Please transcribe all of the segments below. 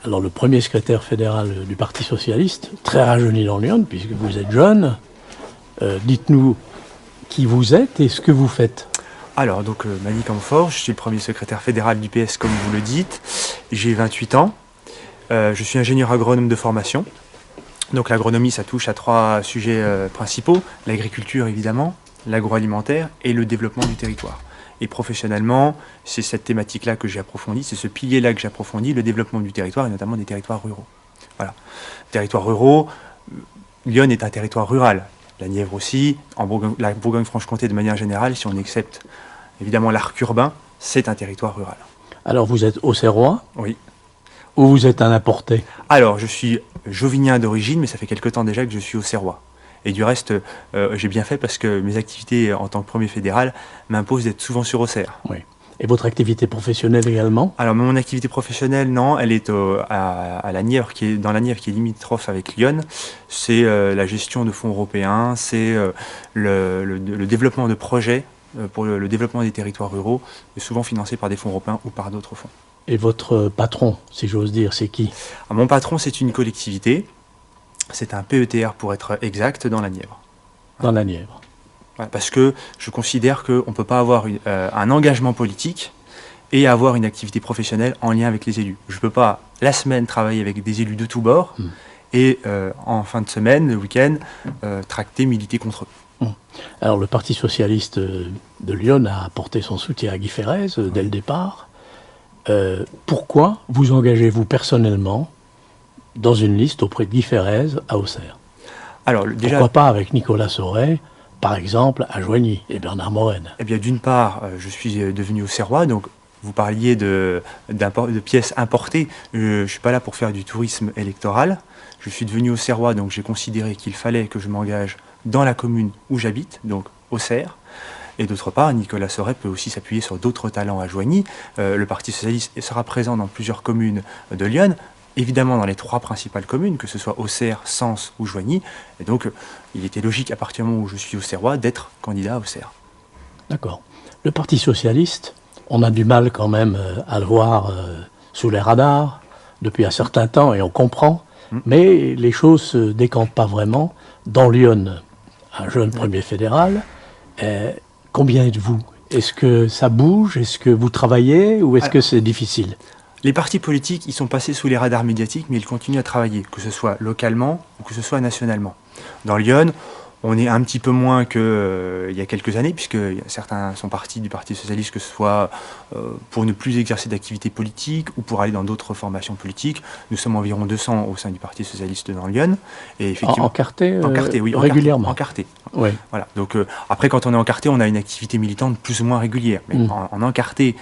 Alors, le premier secrétaire fédéral du Parti socialiste, très rajeuni dans Lyon, puisque vous êtes jeune. Dites-nous qui vous êtes et ce que vous faites. Alors, donc, Mani Camfort, je suis le premier secrétaire fédéral du PS, comme vous le dites. J'ai 28 ans. Je suis ingénieur agronome de formation. Donc, l'agronomie, ça touche à 3 sujets principaux. L'agriculture, évidemment, l'agroalimentaire et le développement du territoire. Et professionnellement, c'est cette thématique-là que j'ai approfondie, c'est ce pilier-là que j'ai approfondi, le développement du territoire et notamment des territoires ruraux. Voilà. Territoires ruraux, Lyon est un territoire rural. La Nièvre aussi, la Bourgogne-Franche-Comté de manière générale, si on accepte évidemment l'arc urbain, c'est un territoire rural. Alors vous êtes auxerrois? Oui. Ou vous êtes un importé? Alors je suis jovinien d'origine, mais ça fait quelque temps déjà que je suis auxerrois. Et du reste, j'ai bien fait parce que mes activités en tant que premier fédéral m'imposent d'être souvent sur Auxerre. Oui. Et votre activité professionnelle également? Alors mon activité professionnelle, non, elle est à la Nièvre, dans la Nièvre qui est limitrophe avec Lyon. C'est la gestion de fonds européens, c'est le développement de projets pour le développement des territoires ruraux, souvent financés par des fonds européens ou par d'autres fonds. Et votre patron, si j'ose dire, c'est qui? Mon patron, c'est une collectivité. C'est un PETR pour être exact dans la Nièvre. Dans la Nièvre. Ouais, parce que je considère qu'on ne peut pas avoir un engagement politique et avoir une activité professionnelle en lien avec les élus. Je ne peux pas, la semaine, travailler avec des élus de tous bords et en fin de semaine, le week-end, tracter, militer contre eux. Alors le Parti socialiste de Lyon a apporté son soutien à Guy Ferrez dès le départ. Pourquoi vous engagez-vous personnellement dans une liste auprès de Guy Ferrez à Auxerre? Alors, déjà, pourquoi pas avec Nicolas Sauret, par exemple, à Joigny, et Bernard Moren? Eh bien, d'une part, je suis devenu auxerrois, donc vous parliez de pièces importées. Je ne suis pas là pour faire du tourisme électoral. Je suis devenu auxerrois, donc j'ai considéré qu'il fallait que je m'engage dans la commune où j'habite, donc Auxerre. Et d'autre part, Nicolas Sauret peut aussi s'appuyer sur d'autres talents à Joigny. Le Parti socialiste sera présent dans plusieurs communes de Lyon, évidemment dans les 3 principales communes, que ce soit Auxerre, Sens ou Joigny. Et donc, il était logique, à partir du moment où je suis auxerrois, d'être candidat à Auxerre. D'accord. Le Parti socialiste, on a du mal quand même à le voir sous les radars depuis un certain temps, et on comprend, mais les choses ne se décantent pas vraiment. Dans Lyon, un jeune premier fédéral, combien êtes-vous? Est-ce que ça bouge? Est-ce que vous travaillez? Ou est-ce que c'est difficile? Les partis politiques, ils sont passés sous les radars médiatiques, mais ils continuent à travailler, que ce soit localement ou que ce soit nationalement. Dans Lyon, on est un petit peu moins qu'il y a quelques années, puisque certains sont partis du Parti socialiste, que ce soit pour ne plus exercer d'activité politique ou pour aller dans d'autres formations politiques. Nous sommes environ 200 au sein du Parti socialiste dans Lyon. Et effectivement, encarté, oui, régulièrement. Encarté. Oui. Voilà. Donc après, quand on est encarté, on a une activité militante plus ou moins régulière. Mais en encarté,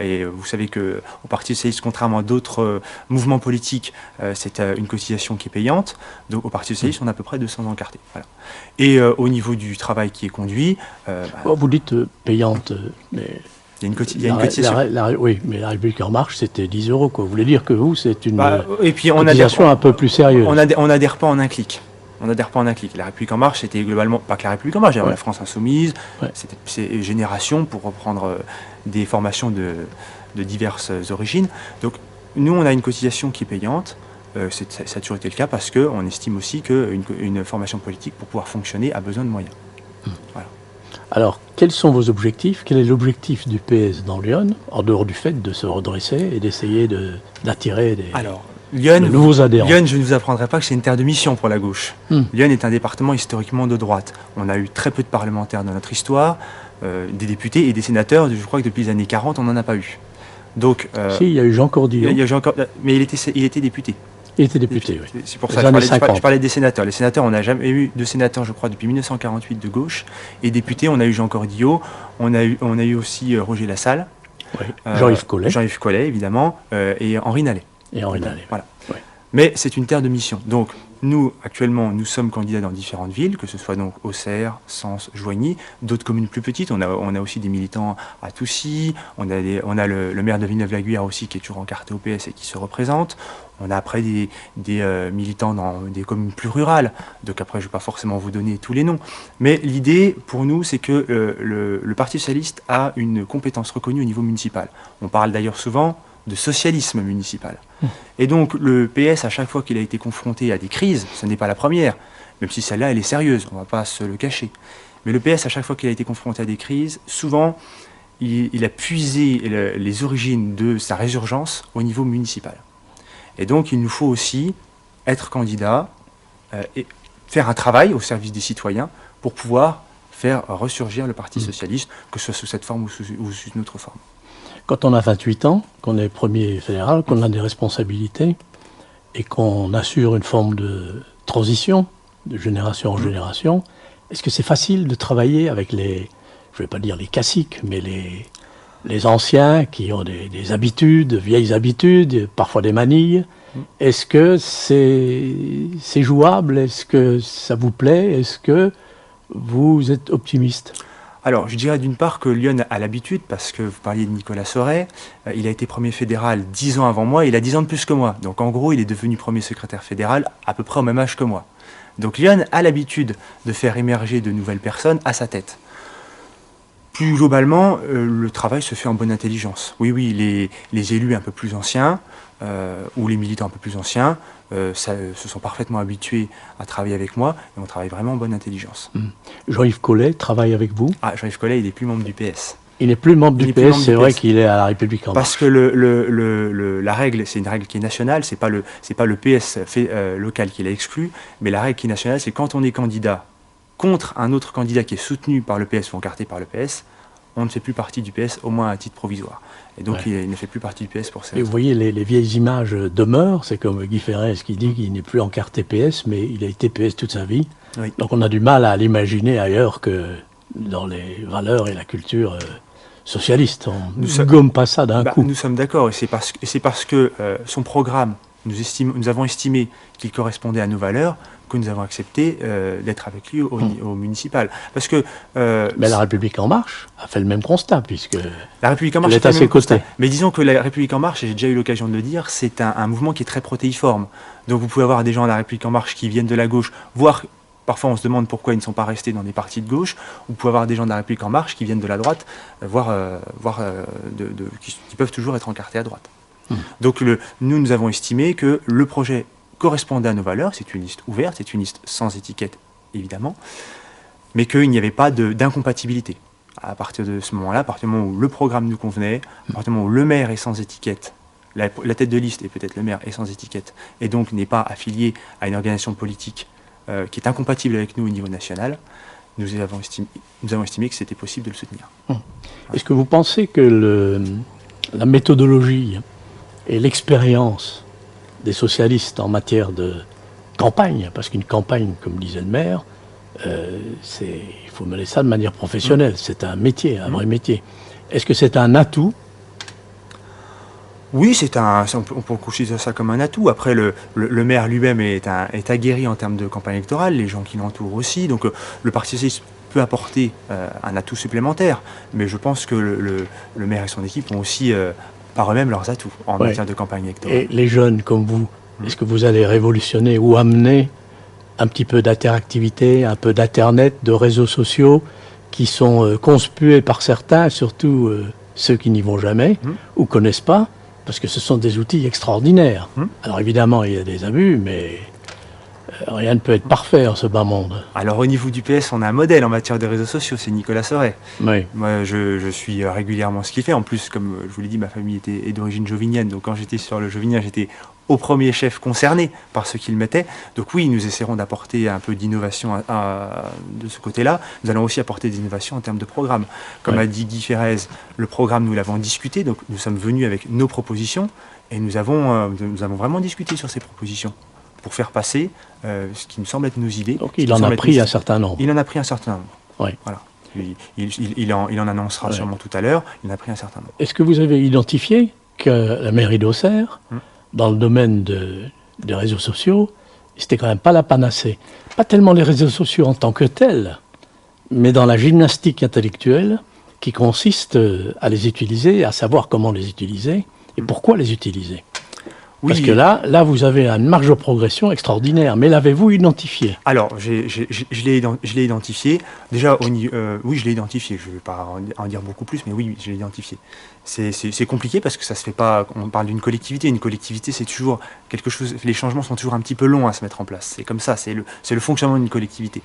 et vous savez que au Parti socialiste, contrairement à d'autres mouvements politiques, c'est une cotisation qui est payante. Donc au Parti socialiste, on a à peu près 200 encartés. Voilà. Et au niveau du travail qui est conduit... vous dites payante, mais... Il y a une cotisation. Oui, mais la République En Marche, c'était 10 €. Quoi. Vous voulez dire que vous, c'est une et puis cotisation un peu plus sérieuse. On n'adhère pas en un clic. On n'adhère pas en un clic. La République En Marche, c'était globalement, pas que la République En Marche, la France Insoumise, c'est Génération, pour reprendre des formations de diverses origines. Donc, nous, on a une cotisation qui est payante. Ça a toujours été le cas parce qu'on estime aussi qu'une formation politique, pour pouvoir fonctionner, a besoin de moyens. Voilà. Alors, quels sont vos objectifs? Quel est l'objectif du PS dans Lyon, en dehors du fait de se redresser et d'essayer d'attirer de nouveaux adhérents? Lyon, je ne vous apprendrai pas que c'est une terre de mission pour la gauche. Lyon est un département historiquement de droite. On a eu très peu de parlementaires dans notre histoire, des députés et des sénateurs. Je crois que depuis les années 40, on n'en a pas eu. Donc, si, il y a eu Jean Cordillon. Mais il était député. Il était député, oui. C'est pour ça que je parlais des sénateurs. Les sénateurs, on n'a jamais eu de sénateurs, je crois, depuis 1948 de gauche. Et députés, on a eu Jean Cordillon, on a eu aussi Roger Lassalle. Oui. Jean-Yves Collet. Jean-Yves Collet, évidemment, et Henri Nallet. Voilà. Oui. Mais c'est une terre de mission. Donc, nous, actuellement, nous sommes candidats dans différentes villes, que ce soit donc Auxerre, Sens, Joigny, d'autres communes plus petites. On a aussi des militants à Toussy, on a le maire de Villeneuve-la-Guyère aussi qui est toujours encarté au PS et qui se représente. On a après des militants dans des communes plus rurales. Donc après, je ne vais pas forcément vous donner tous les noms. Mais l'idée, pour nous, c'est que le Parti socialiste a une compétence reconnue au niveau municipal. On parle d'ailleurs souvent de socialisme municipal. Et donc le PS, à chaque fois qu'il a été confronté à des crises, ce n'est pas la première, même si celle-là, elle est sérieuse, on ne va pas se le cacher. Mais le PS, à chaque fois qu'il a été confronté à des crises, souvent, il a puisé les origines de sa résurgence au niveau municipal. Et donc, il nous faut aussi être candidat et faire un travail au service des citoyens pour pouvoir faire ressurgir le Parti socialiste, que ce soit sous cette forme ou sous une autre forme. Quand on a 28 ans, qu'on est premier fédéral, qu'on a des responsabilités et qu'on assure une forme de transition de génération en génération, est-ce que c'est facile de travailler avec les, je ne vais pas dire les caciques, mais les anciens qui ont des habitudes, vieilles habitudes, parfois des manilles? Est-ce que c'est jouable? Est-ce que ça vous plaît? Est-ce que vous êtes optimiste? Alors, je dirais d'une part que Lyon a l'habitude, parce que vous parliez de Nicolas Sauret, il a été premier fédéral 10 ans avant moi, il a 10 ans de plus que moi. Donc en gros, il est devenu premier secrétaire fédéral à peu près au même âge que moi. Donc Lyon a l'habitude de faire émerger de nouvelles personnes à sa tête. Plus globalement, le travail se fait en bonne intelligence. Oui, les élus un peu plus anciens, ou les militants un peu plus anciens, se sont parfaitement habitués à travailler avec moi, et on travaille vraiment en bonne intelligence. Jean-Yves Collet travaille avec vous? Ah, Jean-Yves Collet, il n'est plus membre du PS. Il n'est plus membre du PS, c'est vrai qu'il est à La République En Marche. Parce que la règle, c'est une règle qui est nationale, c'est pas le PS local qui l'a exclu, mais la règle qui est nationale, c'est quand on est candidat contre un autre candidat qui est soutenu par le PS ou encarté par le PS, on ne fait plus partie du PS, au moins à titre provisoire. Et donc il ne fait plus partie du PS pour ça. Et vous voyez, les vieilles images demeurent, c'est comme Guy Ferrez qui dit qu'il n'est plus encarté PS, mais il a été PS toute sa vie. Oui. Donc on a du mal à l'imaginer ailleurs que dans les valeurs et la culture socialiste. On ne gomme pas ça d'un coup. Nous sommes d'accord, et c'est parce que son programme, nous avons estimé qu'il correspondait à nos valeurs, que nous avons accepté d'être avec lui au municipal. Parce que, mais La République En Marche a fait le même constat, puisque la République En Marche est à ses côtés. Mais disons que la République En Marche, et j'ai déjà eu l'occasion de le dire, c'est un mouvement qui est très protéiforme. Donc vous pouvez avoir des gens à La République En Marche qui viennent de la gauche, voire parfois on se demande pourquoi ils ne sont pas restés dans des partis de gauche. Vous pouvez avoir des gens de La République En Marche qui viennent de la droite, qui peuvent toujours être encartés à droite. Donc nous avons estimé que le projet correspondait à nos valeurs, c'est une liste ouverte, c'est une liste sans étiquette, évidemment, mais qu'il n'y avait pas d'incompatibilité. À partir de ce moment-là, à partir du moment où le programme nous convenait, à partir du moment où le maire est sans étiquette, la tête de liste et peut-être le maire est sans étiquette, et donc n'est pas affilié à une organisation politique qui est incompatible avec nous au niveau national, nous avons estimé que c'était possible de le soutenir. Est-ce que vous pensez que la méthodologie et l'expérience des socialistes en matière de campagne, parce qu'une campagne, comme disait le maire, il faut mener ça de manière professionnelle, c'est un métier, un vrai métier. Est-ce que c'est un atout? Oui, on peut considérer ça comme un atout. Après, le maire lui-même est aguerri en termes de campagne électorale, les gens qui l'entourent aussi, donc le Parti socialiste peut apporter un atout supplémentaire, mais je pense que le maire et son équipe ont aussi par eux-mêmes leurs atouts en matière de campagne électorale. Et les jeunes comme vous, est-ce que vous allez révolutionner ou amener un petit peu d'interactivité, un peu d'internet, de réseaux sociaux qui sont conspués par certains, surtout ceux qui n'y vont jamais ou connaissent pas, parce que ce sont des outils extraordinaires. Alors évidemment, il y a des abus, mais rien ne peut être parfait en ce bas monde. Alors au niveau du PS, on a un modèle en matière de réseaux sociaux, c'est Nicolas Sauret. Oui. Moi, je suis régulièrement ce qu'il fait. En plus, comme je vous l'ai dit, ma famille est d'origine jovinienne. Donc quand j'étais sur le jovinien, j'étais au premier chef concerné par ce qu'il mettait. Donc oui, nous essaierons d'apporter un peu d'innovation de ce côté-là. Nous allons aussi apporter des innovations en termes de programme. Comme a dit Guy Ferrez, le programme, nous l'avons discuté. Donc nous sommes venus avec nos propositions et nous avons vraiment discuté sur ces propositions pour faire passer ce qui nous semble être nos idées. Donc il en a pris un certain nombre. Il en a pris un certain nombre. Oui. Voilà. Il en annoncera sûrement tout à l'heure. Il en a pris un certain nombre. Est-ce que vous avez identifié que la mairie d'Auxerre, dans le domaine des réseaux sociaux, c'était quand même pas la panacée? Pas tellement les réseaux sociaux en tant que tels, mais dans la gymnastique intellectuelle qui consiste à les utiliser, à savoir comment les utiliser et pourquoi les utiliser. Oui. Parce que là, vous avez une marge de progression extraordinaire. Mais l'avez-vous identifié? Alors, je l'ai identifié. Déjà, oui, je l'ai identifié. Je ne vais pas en dire beaucoup plus, mais oui, je l'ai identifié. C'est compliqué parce que ça se fait pas. On parle d'une collectivité. Une collectivité, c'est toujours quelque chose. Les changements sont toujours un petit peu longs à se mettre en place. C'est comme ça. C'est le fonctionnement d'une collectivité.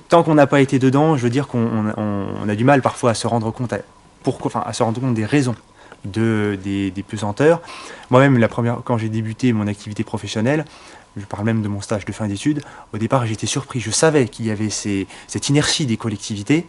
Tant qu'on n'a pas été dedans, je veux dire qu'on a du mal parfois à se rendre compte à se rendre compte des raisons des pesanteurs. Moi-même, quand j'ai débuté mon activité professionnelle, je parle même de mon stage de fin d'études, au départ j'étais surpris, je savais qu'il y avait cette inertie des collectivités,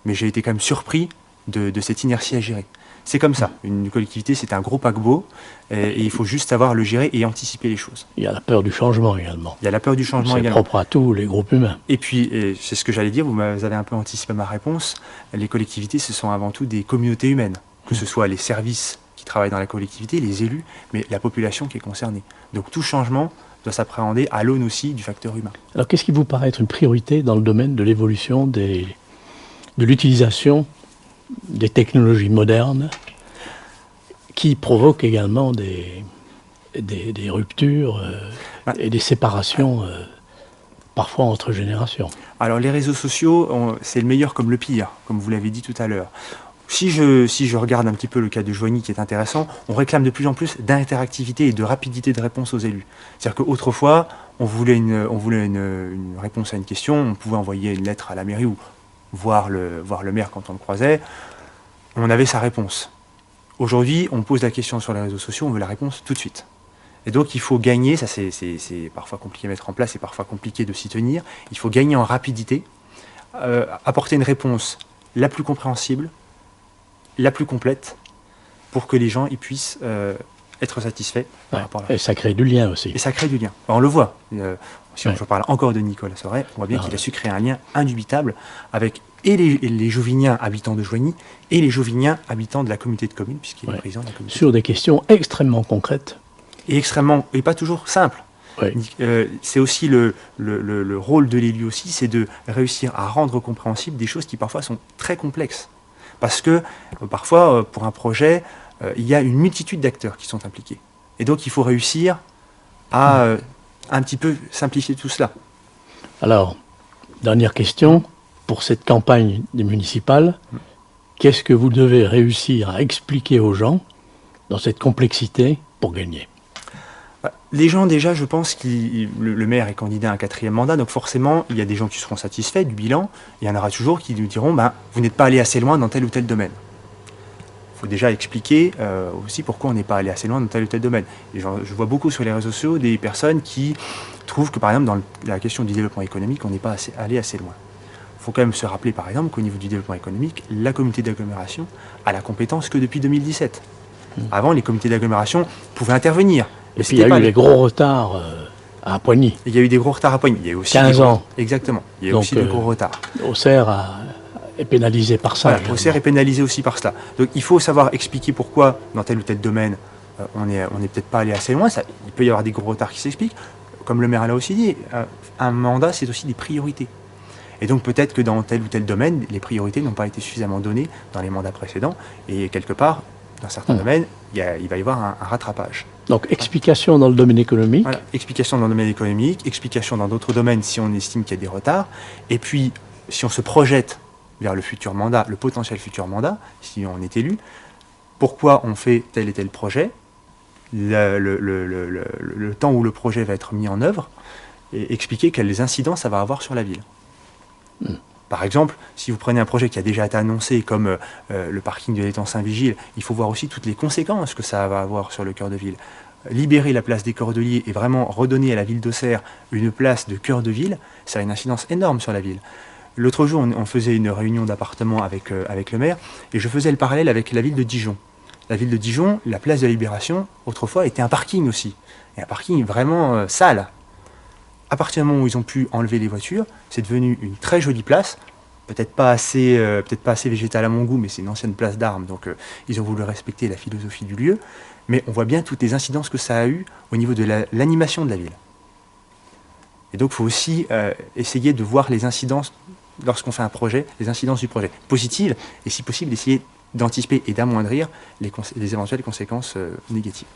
mais j'ai été quand même surpris de cette inertie à gérer. C'est comme ça, une collectivité c'est un gros paquebot, et il faut juste savoir le gérer et anticiper les choses. Il y a la peur du changement également. Il y a la peur du changement également. C'est propre à tous les groupes humains. Et puis, c'est ce que j'allais dire, vous avez un peu anticipé ma réponse, les collectivités ce sont avant tout des communautés humaines, que ce soit les services qui travaillent dans la collectivité, les élus, mais la population qui est concernée. Donc tout changement doit s'appréhender à l'aune aussi du facteur humain. Alors qu'est-ce qui vous paraît être une priorité dans le domaine de l'évolution de l'utilisation des technologies modernes qui provoquent également des ruptures et des séparations parfois entre générations? Alors les réseaux sociaux, c'est le meilleur comme le pire, comme vous l'avez dit tout à l'heure. Si je regarde un petit peu le cas de Joigny qui est intéressant, on réclame de plus en plus d'interactivité et de rapidité de réponse aux élus. C'est-à-dire qu'autrefois, on voulait une réponse à une question, on pouvait envoyer une lettre à la mairie ou voir le maire quand on le croisait, on avait sa réponse. Aujourd'hui, on pose la question sur les réseaux sociaux, on veut la réponse tout de suite. Et donc il faut gagner, ça c'est parfois compliqué à mettre en place et parfois compliqué de s'y tenir, il faut gagner en rapidité, apporter une réponse la plus compréhensible, la plus complète, pour que les gens ils puissent être satisfaits par rapport à la... Et ça crée du lien aussi. Et ça crée du lien. On le voit. Si je parle encore de Nicolas Soret, on voit bien qu'il a su créer un lien indubitable avec les Joviniens habitants de Joigny et les Joviniens habitants de la communauté de communes, puisqu'il est président de la communauté. Sur des questions extrêmement concrètes. Et pas toujours simples. Oui. C'est aussi le rôle de l'élu aussi, c'est de réussir à rendre compréhensible des choses qui parfois sont très complexes. Parce que parfois, pour un projet, il y a une multitude d'acteurs qui sont impliqués. Et donc, il faut réussir à un petit peu simplifier tout cela. Alors, dernière question. Pour cette campagne des municipales, qu'est-ce que vous devez réussir à expliquer aux gens dans cette complexité pour gagner? Les gens, déjà, je pense que le maire est candidat à un 4e mandat, donc forcément, il y a des gens qui seront satisfaits du bilan. Il y en aura toujours qui nous diront vous n'êtes pas allé assez loin dans tel ou tel domaine. Il faut déjà expliquer aussi pourquoi on n'est pas allé assez loin dans tel ou tel domaine. Je vois beaucoup sur les réseaux sociaux des personnes qui trouvent que, par exemple, dans la question du développement économique, on n'est pas allé assez loin. Il faut quand même se rappeler, par exemple, qu'au niveau du développement économique, la communauté d'agglomération a la compétence que depuis 2017. Avant, les comités d'agglomération pouvaient intervenir. Et puis il y a eu des gros retards à Poigny. Il y a eu des gros retards à Poigny. Il y a eu aussi 15 ans. Exactement. Il y a eu aussi des gros retards. Auxerre est pénalisé par ça. Voilà, Auxerre est pénalisé aussi par cela. Donc il faut savoir expliquer pourquoi, dans tel ou tel domaine, on n'est peut-être pas allé assez loin. Il peut y avoir des gros retards qui s'expliquent. Comme le maire l'a aussi dit, un mandat, c'est aussi des priorités. Et donc peut-être que dans tel ou tel domaine, les priorités n'ont pas été suffisamment données dans les mandats précédents. Et quelque part, dans certains domaines, il va y avoir un rattrapage. Donc explication dans le domaine économique. Voilà, explication dans le domaine économique, explication dans d'autres domaines si on estime qu'il y a des retards. Et puis, si on se projette vers le futur mandat, le potentiel futur mandat, si on est élu, pourquoi on fait tel et tel projet, le temps où le projet va être mis en œuvre, et expliquer quelles incidences ça va avoir sur la ville. Par exemple, si vous prenez un projet qui a déjà été annoncé, comme le parking de l'étang Saint-Vigile, il faut voir aussi toutes les conséquences que ça va avoir sur le cœur de ville. Libérer la place des Cordeliers et vraiment redonner à la ville d'Auxerre une place de cœur de ville, ça a une incidence énorme sur la ville. L'autre jour, on faisait une réunion d'appartements avec le maire, et je faisais le parallèle avec la ville de Dijon. La ville de Dijon, la place de la Libération, autrefois, était un parking aussi. Et un parking vraiment sale. À partir du moment où ils ont pu enlever les voitures, c'est devenu une très jolie place, peut-être pas assez végétale à mon goût, mais c'est une ancienne place d'armes, donc ils ont voulu respecter la philosophie du lieu, mais on voit bien toutes les incidences que ça a eu au niveau de l'animation de la ville. Et donc il faut aussi essayer de voir les incidences, lorsqu'on fait un projet, les incidences du projet positives, et si possible, essayer d'anticiper et d'amoindrir les éventuelles conséquences négatives.